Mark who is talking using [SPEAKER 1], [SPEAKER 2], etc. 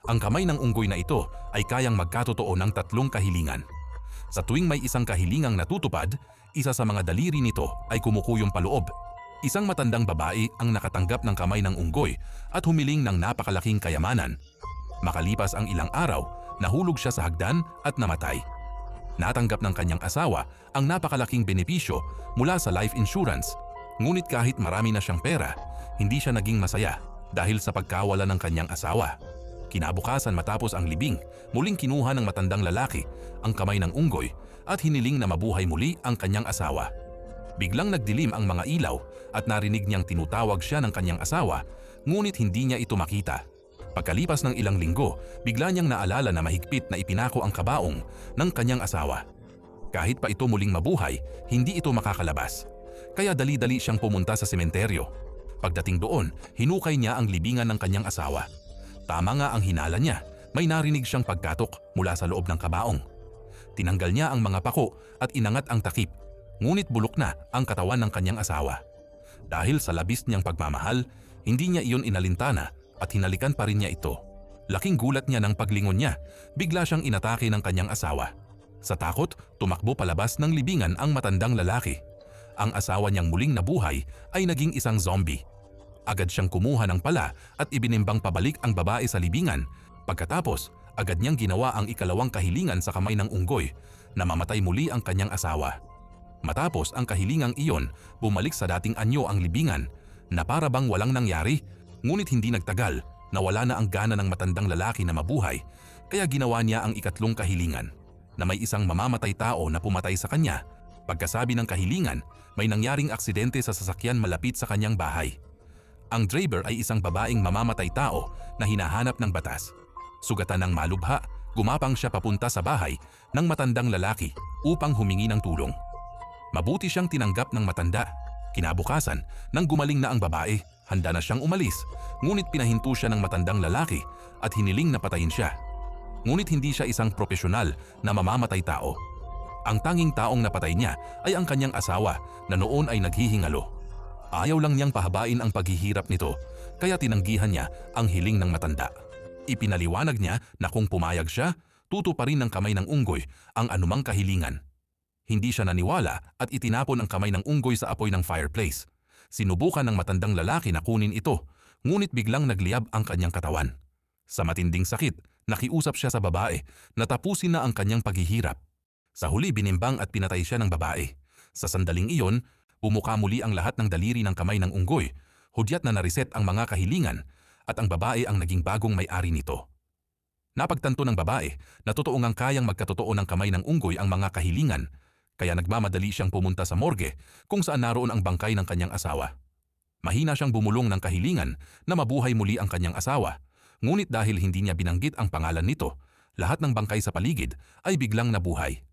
[SPEAKER 1] Ang kamay ng unggoy na ito ay kayang magkatotoo ng tatlong kahilingan. Sa tuwing may isang kahilingang natutupad, isa sa mga daliri nito ay kumukuyom paloob. Isang matandang babae ang nakatanggap ng kamay ng unggoy at humiling ng napakalaking kayamanan. Makalipas ang ilang araw, nahulog siya sa hagdan at namatay. Natanggap ng kanyang asawa ang napakalaking benepisyo mula sa life insurance. Ngunit kahit marami na siyang pera, hindi siya naging masaya dahil sa pagkawala ng kanyang asawa. Kinabukasan matapos ang libing, muling kinuha ng matandang lalaki ang kamay ng unggoy at hiniling na mabuhay muli ang kanyang asawa. Biglang nagdilim ang mga ilaw at narinig niyang tinutawag siya ng kanyang asawa, ngunit hindi niya ito makita. Pagkalipas ng ilang linggo, bigla niyang naalala na mahigpit na ipinako ang kabaong ng kanyang asawa. Kahit pa ito muling mabuhay, hindi ito makakalabas. Kaya dali-dali siyang pumunta sa sementeryo. Pagdating doon, hinukay niya ang libingan ng kanyang asawa. Tama nga ang hinala niya, may narinig siyang pagkatok mula sa loob ng kabaong. Tinanggal niya ang mga pako at inangat ang takip, ngunit bulok na ang katawan ng kanyang asawa. Dahil sa labis niyang pagmamahal, hindi niya iyon inalintana at hinalikan pa rin niya ito. Laking gulat niya ng paglingon niya, bigla siyang inatake ng kanyang asawa. Sa takot, tumakbo palabas ng libingan ang matandang lalaki. Ang asawa niyang muling nabuhay ay naging isang zombie. Agad siyang kumuha ng pala at ibinimbang pabalik ang babae sa libingan. Pagkatapos, agad niyang ginawa ang ikalawang kahilingan sa kamay ng unggoy na mamatay muli ang kanyang asawa. Matapos ang kahilingang iyon, bumalik sa dating anyo ang libingan na para bang walang nangyari, ngunit hindi nagtagal, nawala na ang gana ng matandang lalaki na mabuhay, kaya ginawa niya ang ikatlong kahilingan na may isang mamamatay tao na pumatay sa kanya. Pagkasabi ng kahilingan, may nangyaring aksidente sa sasakyan malapit sa kanyang bahay. Ang driver ay isang babaeng mamamatay tao na hinahanap ng batas. Sugatan ng malubha, gumapang siya papunta sa bahay ng matandang lalaki upang humingi ng tulong. Mabuti siyang tinanggap ng matanda. Kinabukasan, nang gumaling na ang babae, handa na siyang umalis, ngunit pinahinto siya ng matandang lalaki at hiniling na patayin siya. Ngunit hindi siya isang propesyonal na mamamatay tao. Ang tanging taong napatay niya ay ang kanyang asawa na noon ay naghihingalo. Ayaw lang niyang pahabain ang paghihirap nito, kaya tinanggihan niya ang hiling ng matanda. Ipinaliwanag niya na kung pumayag siya, tutuparin ng kamay ng unggoy ang anumang kahilingan. Hindi siya naniwala at itinapon ang kamay ng unggoy sa apoy ng fireplace. Sinubukan ng matandang lalaki na kunin ito, ngunit biglang nagliyab ang kanyang katawan. Sa matinding sakit, nakiusap siya sa babae na tapusin na ang kanyang paghihirap. Sa huli binimbang at pinatay siya ng babae. Sa sandaling iyon, bumuka muli ang lahat ng daliri ng kamay ng unggoy, hudyat na nareset ang mga kahilingan at ang babae ang naging bagong may-ari nito. Napagtanto ng babae na totoo ngang kayang magkatotoo ng kamay ng unggoy ang mga kahilingan, kaya nagmamadali siyang pumunta sa morgue kung saan naroon ang bangkay ng kanyang asawa. Mahina siyang bumulong ng kahilingan na mabuhay muli ang kanyang asawa, ngunit dahil hindi niya binanggit ang pangalan nito, lahat ng bangkay sa paligid ay biglang nabuhay.